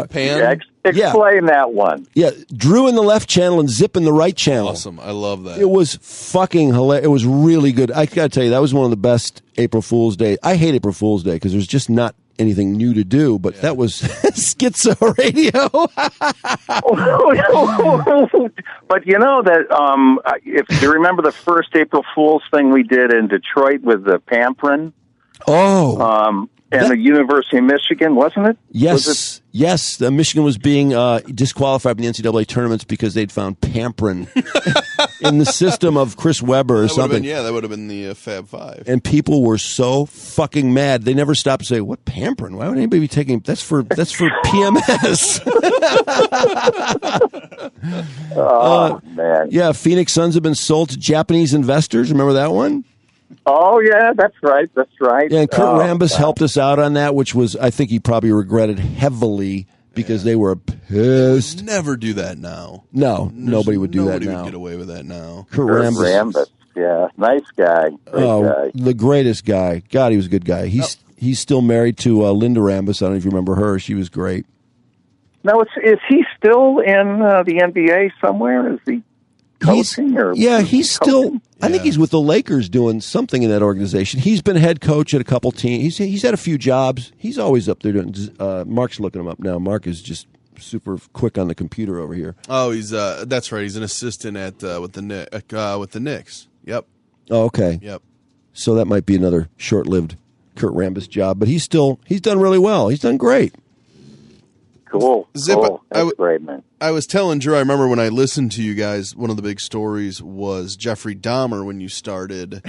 Explain that one. Yeah, Drew in the left channel and Zip in the right channel. Awesome. I love that. It was fucking hilarious. It was really good. I got to tell you, that was one of the best April Fool's Day. I hate April Fool's Day because there's just not anything new to do, but that was Schizo Radio. But you know that if you remember the first April Fool's thing we did in Detroit with the Pamprin. And the University of Michigan, wasn't it? Yes, yes. Michigan was being disqualified from the NCAA tournaments because they'd found Pamprin in the system of Chris Webber or something. That would have been the Fab Five. And people were so fucking mad. They never stopped to say, "What Pamprin? Why would anybody be taking that's for PMS?" Oh man! Yeah, Phoenix Suns have been sold to Japanese investors. Remember that one? Oh, yeah, that's right. Yeah, and Kurt Rambis helped us out on that, which was, I think he probably regretted heavily because they were pissed. They'd never do that now. No, nobody would do that now. Nobody would get away with that now. Kurt Rambis. Yeah, nice guy. Great guy. The greatest guy. God, he was a good guy. He's still married to Linda Rambis. I don't know if you remember her. She was great. Now, is he still in the NBA somewhere? Is he coaching? He's still. I think he's with the Lakers doing something in that organization. He's been head coach at a couple teams. He's had a few jobs. He's always up there doing. Mark's looking him up now. Mark is just super quick on the computer over here. Oh, he's that's right. He's an assistant at with the Knicks. Yep. Oh, okay. Yep. So that might be another short-lived Kurt Rambis job, but he's done really well. He's done great. Cool. Zip, cool. That's great, man. I was telling Drew, I remember when I listened to you guys, one of the big stories was Jeffrey Dahmer when you started.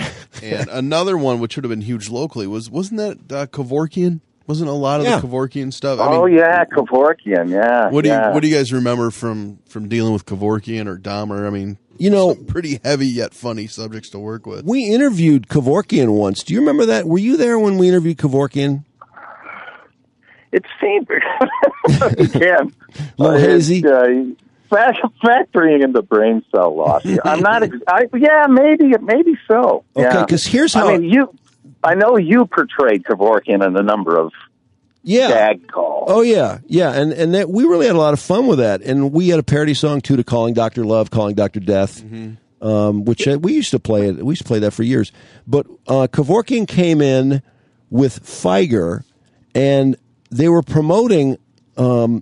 And another one, which would have been huge locally, wasn't that Kevorkian? Wasn't a lot of the Kevorkian stuff? Kevorkian, yeah. What do you guys remember from dealing with Kevorkian or Dahmer? I mean, some pretty heavy yet funny subjects to work with. We interviewed Kevorkian once. Do you remember that? Were you there when we interviewed Kevorkian? It seemed again a little hazy. Factoring in the brain cell loss. I'm not. Maybe so. Okay, because here's how. I mean, I know you portrayed Kevorkian in a number of gag calls. Oh yeah, and that we really had a lot of fun with that, and we had a parody song too to "Calling Dr. Love," "Calling Dr. Death," which we used to play it. We used to play that for years. But Kevorkian came in with Feiger, and they were promoting a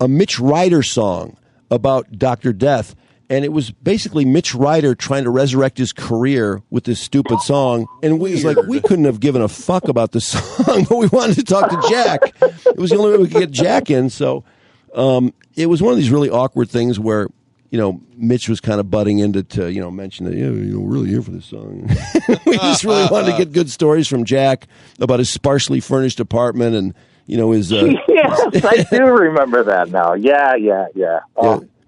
Mitch Ryder song about Dr. Death, and it was basically Mitch Ryder trying to resurrect his career with this stupid song. And we couldn't have given a fuck about the song, but we wanted to talk to Jack. It was the only way we could get Jack in. So it was one of these really awkward things where Mitch was kind of butting into to mention that we're really here for this song. We just really wanted to get good stories from Jack about his sparsely furnished apartment and his. Yes, I do remember that now. Yeah.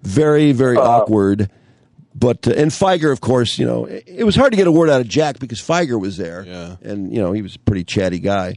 Very, very awkward. But and Feiger, of course, it was hard to get a word out of Jack because Feiger was there, and he was a pretty chatty guy.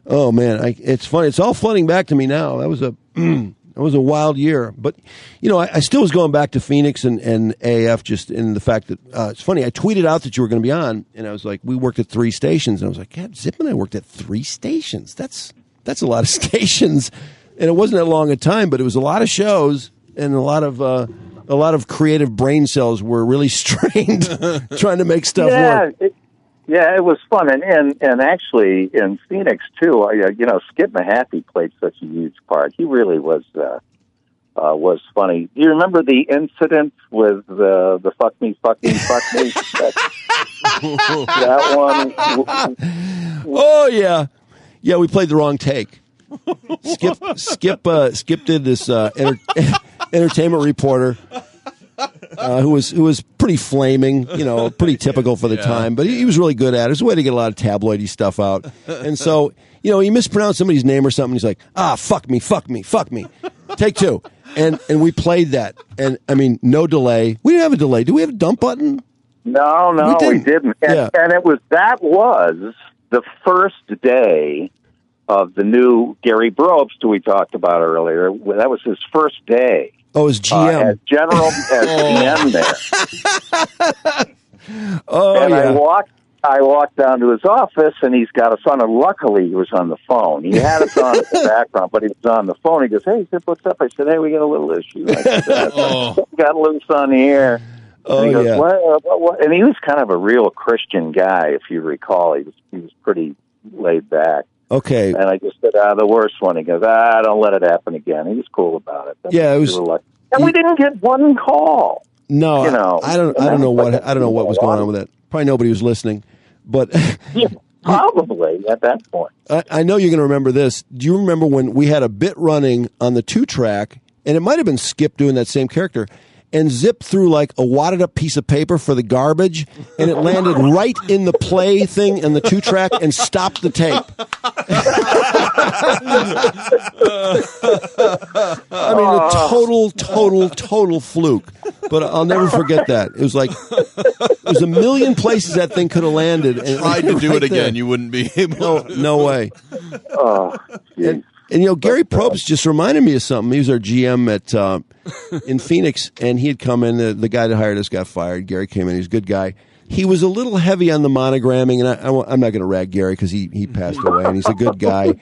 Oh man, it's funny. It's all flooding back to me now. That was a wild year. But I still was going back to Phoenix and AF just in the fact that it's funny. I tweeted out that you were going to be on, and I was like, we worked at 3 stations, and I was like, God, Zip and I worked at 3 stations. That's a lot of stations, and it wasn't that long a time, but it was a lot of shows and a lot of creative brain cells were really strained trying to make stuff work. It was fun, and actually in Phoenix too. Skip Mahaffey played such a huge part. He really was funny. Do you remember the incident with the fuck me? That one. Oh yeah, we played the wrong take. Skip did this entertainment reporter. Who was pretty flaming, pretty typical for the time, but he was really good at it. It was a way to get a lot of tabloidy stuff out. And so, he mispronounced somebody's name or something. He's like, fuck me. Take 2. And we played that. And I mean, no delay. We didn't have a delay. Do we have a dump button? No, we didn't. And that was the first day of the new Gary Brobst, who we talked about earlier. That was his first day. Oh, as GM. As GM there. I walked down to his office, and he's got us on. And luckily, he was on the phone. He had us on in the background, but he was on the phone. He goes, "Hey, Zip, what's up?" I said, "Hey, we got a little issue. I said, got loose on the air." And he goes, what? And he was kind of a real Christian guy, if you recall. He was pretty laid back. Okay. And I just said, the worst one. He goes, don't let it happen again. He was cool about it. It was. And we didn't get one call. No, I don't know what was going on with that. Probably nobody was listening, but probably at that point. I know you're going to remember this. Do you remember when we had a bit running on the 2-track, and it might have been Skip doing that same character? And Zip threw like a wadded up piece of paper for the garbage, and it landed right in the play thing and the 2-track and stopped the tape. I mean, a total fluke. But I'll never forget that. It was a million places that thing could have landed. And tried to do it again, you wouldn't be able. No way. And Gary Probst just reminded me of something. He was our GM in Phoenix, and he had come in. The guy that hired us got fired. Gary came in. He was a good guy. He was a little heavy on the monogramming, and I'm not going to rag Gary because he passed away, and he's a good guy.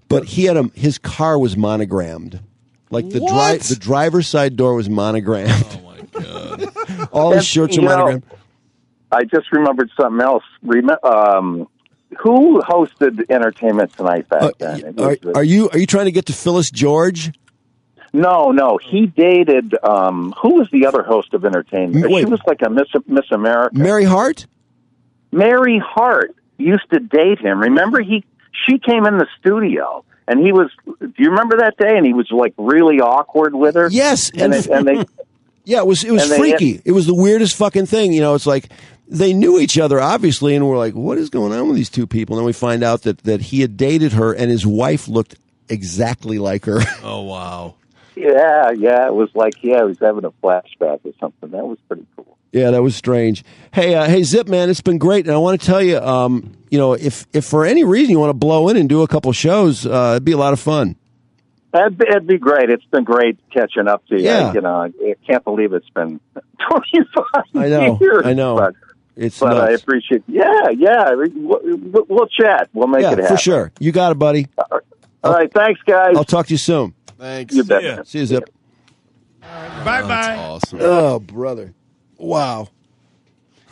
But his car was monogrammed. Like the driver's side door was monogrammed. Oh my god! All his shirts are monogrammed. I just remembered something else. Who hosted Entertainment Tonight back then? Are you trying to get to Phyllis George? No. He dated. Who was the other host of Entertainment? She was like a Miss America. Mary Hart. Mary Hart used to date him. Remember, she came in the studio, and he was. Do you remember that day? And he was like really awkward with her. Yes, and they. Yeah, it was freaky. It was the weirdest fucking thing. It's like they knew each other, obviously, and we're like, what is going on with these two people? And then we find out that he had dated her, and his wife looked exactly like her. Oh, wow. Yeah, it was like, he was having a flashback or something. That was pretty cool. Yeah, that was strange. Hey, Zip, man, it's been great, and I want to tell you, if for any reason you want to blow in and do a couple shows, it'd be a lot of fun. It'd be great. It's been great catching up to you. Yeah. I can't believe it's been 25 years. I know. But nuts. I appreciate it. Yeah. We'll chat. We'll make it happen. For sure. You got it, buddy. All right. Thanks, guys. I'll talk to you soon. Thanks. You bet. See you, Zip. Bye-bye. That's awesome. Oh, brother. Wow.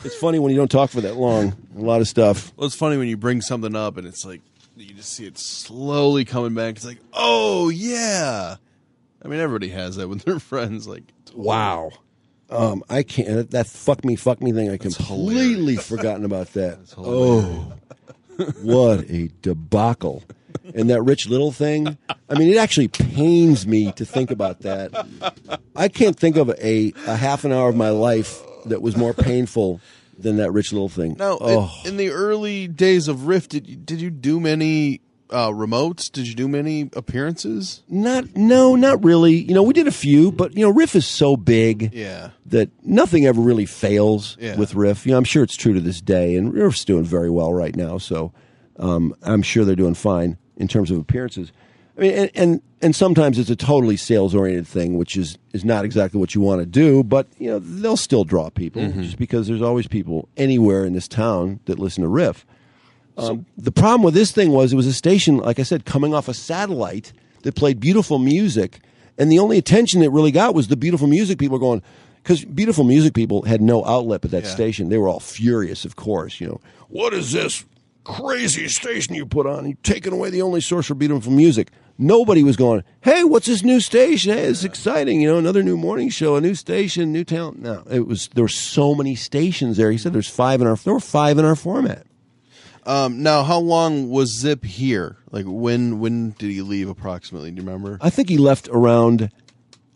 It's funny when you don't talk for that long. A lot of stuff. Well, it's funny when you bring something up and it's like, you just see it slowly coming back. It's like, oh, yeah. I mean, everybody has that with their friends. Like, wow. I can't. That fuck me thing, I completely forgotten about that. Oh, what a debacle. And that Rich Little thing. I mean, it actually pains me to think about that. I can't think of a half an hour of my life that was more painful than that Rich Little thing. Now, in the early days of Riff, did you do many remotes? Did you do many appearances? Not really. We did a few, but Riff is so big that nothing ever really fails with Riff. I'm sure it's true to this day, and Riff's doing very well right now. So I'm sure they're doing fine in terms of appearances. I mean, and sometimes it's a totally sales oriented thing, which is not exactly what you want to do, but they'll still draw people just because there's always people anywhere in this town that listen to Riff. The problem with this thing was it was a station, like I said, coming off a satellite that played beautiful music, and the only attention it really got was the beautiful music people were going, because beautiful music people had no outlet at that station. They were all furious, of course. What is this crazy station you put on? You've taken away the only source for beautiful music. Nobody was going, hey, what's this new station? Hey, it's exciting. Another new morning show, a new station, new talent. No, there were so many stations there. He said there were 5 in our format. Now, how long was Zip here? Like, when did he leave approximately? Do you remember? I think he left around,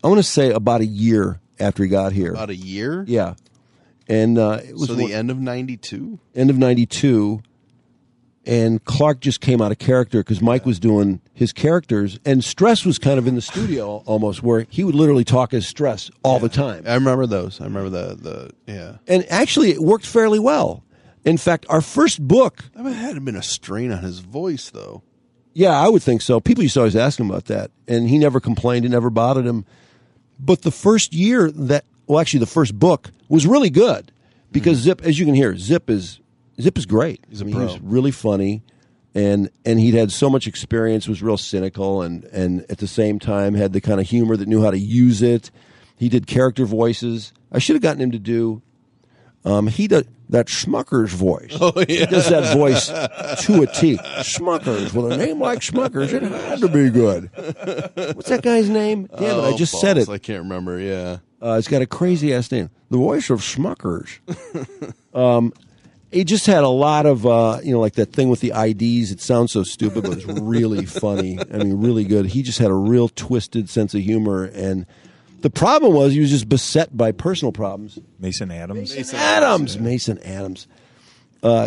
I want to say about a year after he got here. About a year? Yeah. And it was the end of 92? End of 92. And Clark just came out of character because Mike was doing his characters, and Stress was kind of in the studio almost, where he would literally talk as Stress all the time. I remember those. I remember the. And actually, it worked fairly well. In fact, our first book... That had been a strain on his voice, though. Yeah, I would think so. People used to always ask him about that, and he never complained. It never bothered him. But the first year the first book was really good because Zip, as you can hear, Zip is great. He's a pro. He was really funny, and he'd had so much experience, was real cynical, and at the same time had the kind of humor that knew how to use it. He did character voices. I should have gotten him to do... he does that Schmucker's voice. Oh, yeah. He does that voice to a T. Schmucker's. With a name like Schmucker's, it had to be good. What's that guy's name? Damn it, I just said it. I can't remember, yeah. It's got a crazy-ass name. The voice of Schmucker's. He just had a lot of, like that thing with the IDs. It sounds so stupid, but it's really funny. I mean, really good. He just had a real twisted sense of humor, and... The problem was he was just beset by personal problems. Mason Adams. Mason Adams.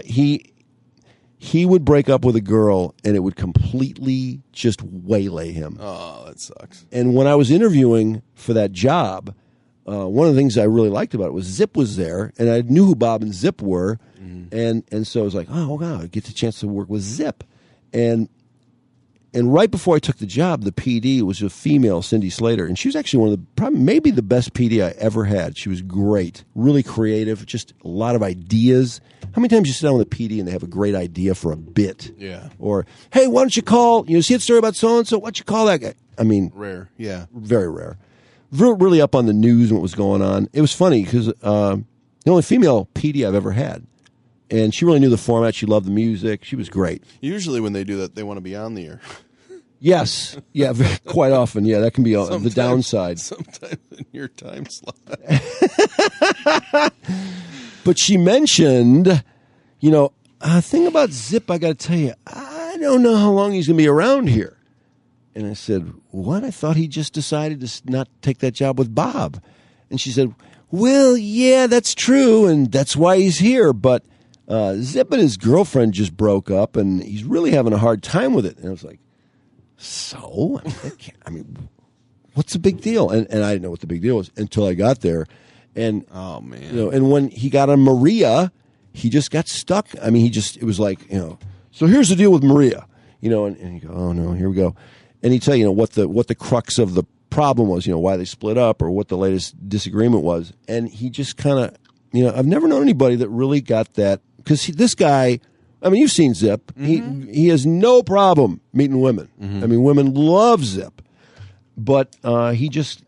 He would break up with a girl, and it would completely just waylay him. Oh, that sucks. And when I was interviewing for that job, one of the things I really liked about it was Zip was there, and I knew who Bob and Zip were, and so I was like, oh, wow, I get the chance to work with Zip. And right before I took the job, the PD was a female, Cindy Slater, and she was actually one of the probably maybe the best PD I ever had. She was great, really creative, just a lot of ideas. How many times you sit down with a PD and they have a great idea for a bit? Yeah. Or, hey, why don't you call, see that story about so-and-so? Why'd you call that guy? I mean. Rare, yeah. Very rare. Really up on the news and what was going on. It was funny because the only female PD I've ever had. And she really knew the format. She loved the music. She was great. Usually when they do that, they want to be on the air. Yes. Yeah, quite often. Yeah, that can be the downside. Sometimes in your time slot. But she mentioned, a thing about Zip, I got to tell you, I don't know how long he's going to be around here. And I said, what? I thought he just decided to not take that job with Bob. And she said, well, yeah, that's true, and that's why he's here, but... Zip and his girlfriend just broke up, and he's really having a hard time with it. And I was like, so? I mean, what's the big deal? And I didn't know what the big deal was until I got there. And, oh, man. And when he got on Maria, he just got stuck. I mean, it was like, so here's the deal with Maria, and you go, oh, no, here we go. And he'd tell you, what the crux of the problem was, why they split up or what the latest disagreement was. And he just kind of, I've never known anybody that really got that. Because this guy, I mean, you've seen Zip. Mm-hmm. He has no problem meeting women. Mm-hmm. I mean, women love Zip. But he just,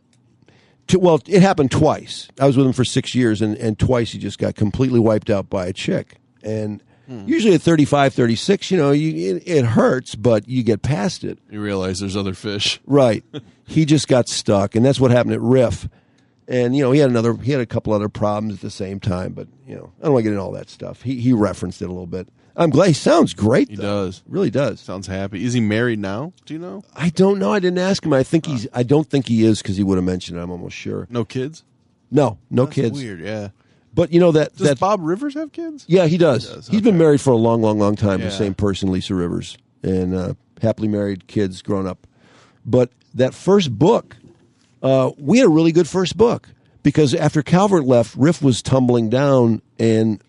it happened twice. I was with him for 6 years, and twice he just got completely wiped out by a chick. And usually at 35, 36, it hurts, but you get past it. You realize there's other fish. Right. He just got stuck, and that's what happened at Riff. And, he had a couple other problems at the same time, but, I don't want to get into all that stuff. He referenced it a little bit. I'm glad. He sounds great. He does. Really does. Sounds happy. Is he married now? Do you know? I don't know. I didn't ask him. I don't think he is because he would have mentioned it. I'm almost sure. No kids? No That's kids. Weird, yeah. But you know Does Bob Rivers have kids? Yeah, he does. He's been married for a long, long, long time. Yeah. The same person, Lisa Rivers, and happily married, kids, grown up. But that first book, we had a really good first book because after Calvert left, Riff was tumbling down, and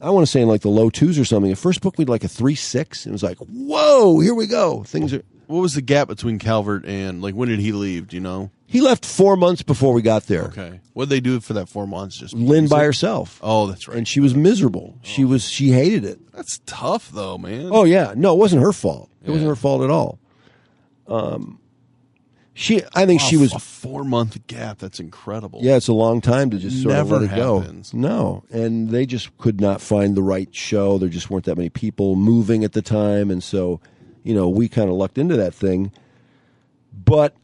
I want to say in like the low twos or something. The first book we had like a 3.6. It was like, whoa, here we go. Things are. What was the gap between Calvert and when did he leave? Do you know? He left 4 months before we got there. Okay. What did they do for that 4 months? Just Lynn by herself. Oh, that's right. And she was miserable. She hated it. That's tough, though, man. Oh yeah, no, it wasn't her fault. It wasn't her fault at all. I think she was a 4 month gap. That's incredible. Yeah, it's a long time to just sort Never of let it happens. go. No, and they just could not find the right show. There just weren't that many people moving at the time, and so we kind of lucked into that thing. But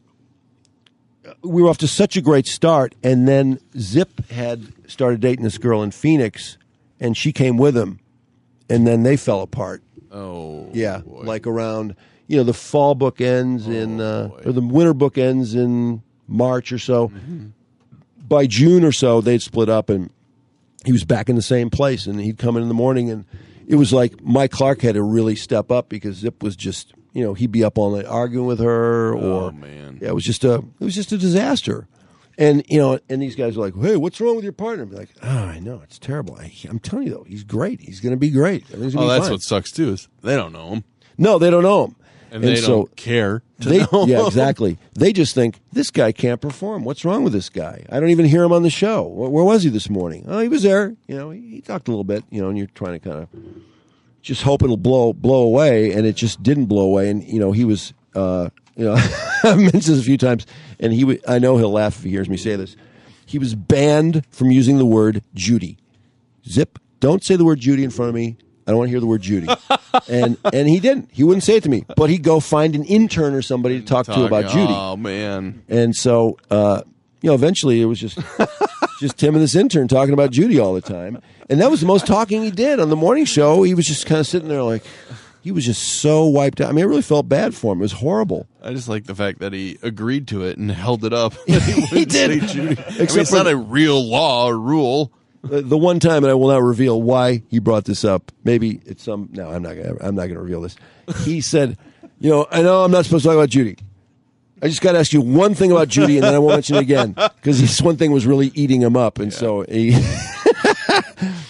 we were off to such a great start, and then Zip had started dating this girl in Phoenix, and she came with him, and then they fell apart. Oh, yeah, boy. like around the fall book ends or the winter book ends in March or so. Mm-hmm. By June or so, they'd split up, and he was back in the same place, and he'd come in the morning, and it was like Mike Clark had to really step up because Zip was just. He'd be up all night arguing with her, or yeah, it was just a disaster. And and these guys are like, "Hey, what's wrong with your partner?" I'm like, "Oh, I know, it's terrible. I'm telling you though, he's great. He's going to be great. Everything's gonna be that's fine." what sucks too is they don't know him. No, they don't know him, and they don't care to know him. Yeah, exactly. They just think this guy can't perform. What's wrong with this guy? I don't even hear him on the show. Where was he this morning? Oh, he was there. He talked a little bit. And you're trying to kind of. Just hope it'll blow away, and it just didn't blow away. And he was, I've mentioned this a few times, and I know he'll laugh if he hears me say this. He was banned from using the word Judy. Zip, don't say the word Judy in front of me. I don't want to hear the word Judy. and he didn't. He wouldn't say it to me, but he'd go find an intern or somebody to talk to about Judy. Oh man! And so, eventually it was just him and this intern talking about Judy all the time. And that was the most talking he did on the morning show. He was just kind of sitting there like, he was just so wiped out. I mean, I really felt bad for him. It was horrible. I just like the fact that he agreed to it and held it up. He did. Say Judy. It's not a real law or rule. The one time, and I will not reveal why he brought this up. Maybe it's some. No, I'm not going to reveal this. He said, I know I'm not supposed to talk about Judy. I just got to ask you one thing about Judy, and then I won't mention it again because this one thing was really eating him up, and so he.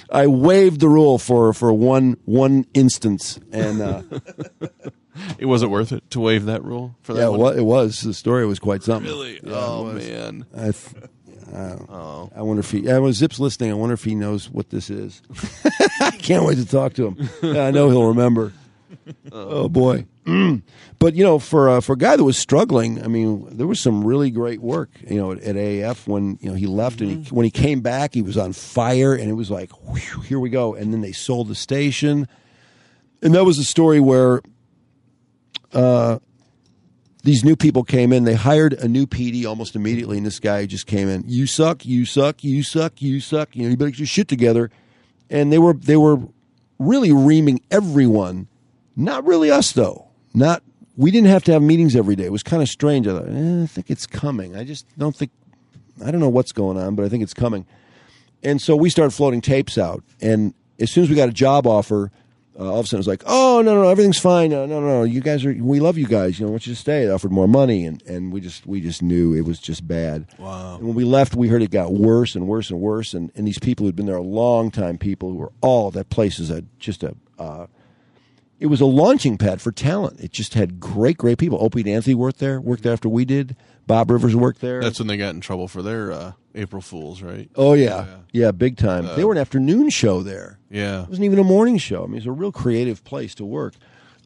I waived the rule for one instance, and it wasn't worth it to waive that rule for that. Yeah, one? It was. The story was quite something. Really? Yeah, oh man! I wonder if he. When Zip's listening, I wonder if he knows what this is. I can't wait to talk to him. I know he'll remember. Oh boy! But for a guy that was struggling, I mean, there was some really great work. At AAF when he left, and when he came back, he was on fire, and it was like, whew, here we go. And then they sold the station, and that was a story where these new people came in. They hired a new PD almost immediately, and this guy just came in. You suck. You suck. You suck. You suck. You better get your shit together. And they were really reaming everyone. Not really us though. We didn't have to have meetings every day. It was kind of strange. I thought, I think it's coming. I just don't think. I don't know what's going on, but I think it's coming. And so we started floating tapes out. And as soon as we got a job offer, all of a sudden it was like, oh, no, everything's fine. No, you guys we love you guys. I want you to stay. They offered more money, and we just knew it was just bad. Wow. And when we left, we heard it got worse and worse and worse. And these people who'd been there a long time, people who were all that place is it was a launching pad for talent. It just had great people. Opie and Anthony worked there after we did. Bob Rivers worked there. That's when they got in trouble for their April Fools, right? Oh, yeah, big time. They were an afternoon show there. Yeah. It wasn't even a morning show. I mean, it was a real creative place to work.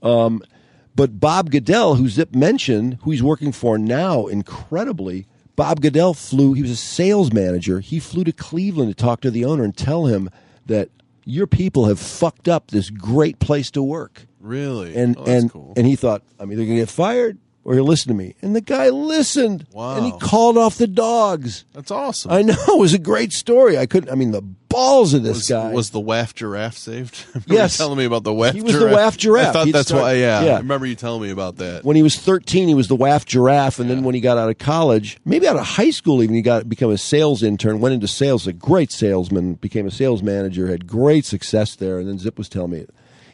But Bob Goodell, who Zip mentioned, who he's working for now, incredibly, Bob Goodell he was a sales manager. He flew to Cleveland to talk to the owner and tell him that your people have fucked up this great place to work. Really? And that's cool. And he thought, I'm either going to get fired or he'll listen to me. And the guy listened. Wow. And he called off the dogs. That's awesome. I know. It was a great story. The balls of this guy. Was the WAF giraffe saved? Yes. You telling me about the WAF giraffe? He was the WAF giraffe. I thought He'd that's why, yeah. I remember you telling me about that. When he was 13, he was the WAF giraffe, and then when he got out of college, maybe out of high school even, he became a sales intern, went into sales, a great salesman, became a sales manager, had great success there, and then Zip was telling me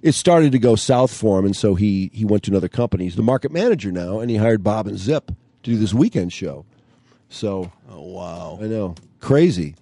it started to go south for him, and so he went to another company. He's the market manager now, and he hired Bob and Zip to do this weekend show. So, oh wow, I know, crazy.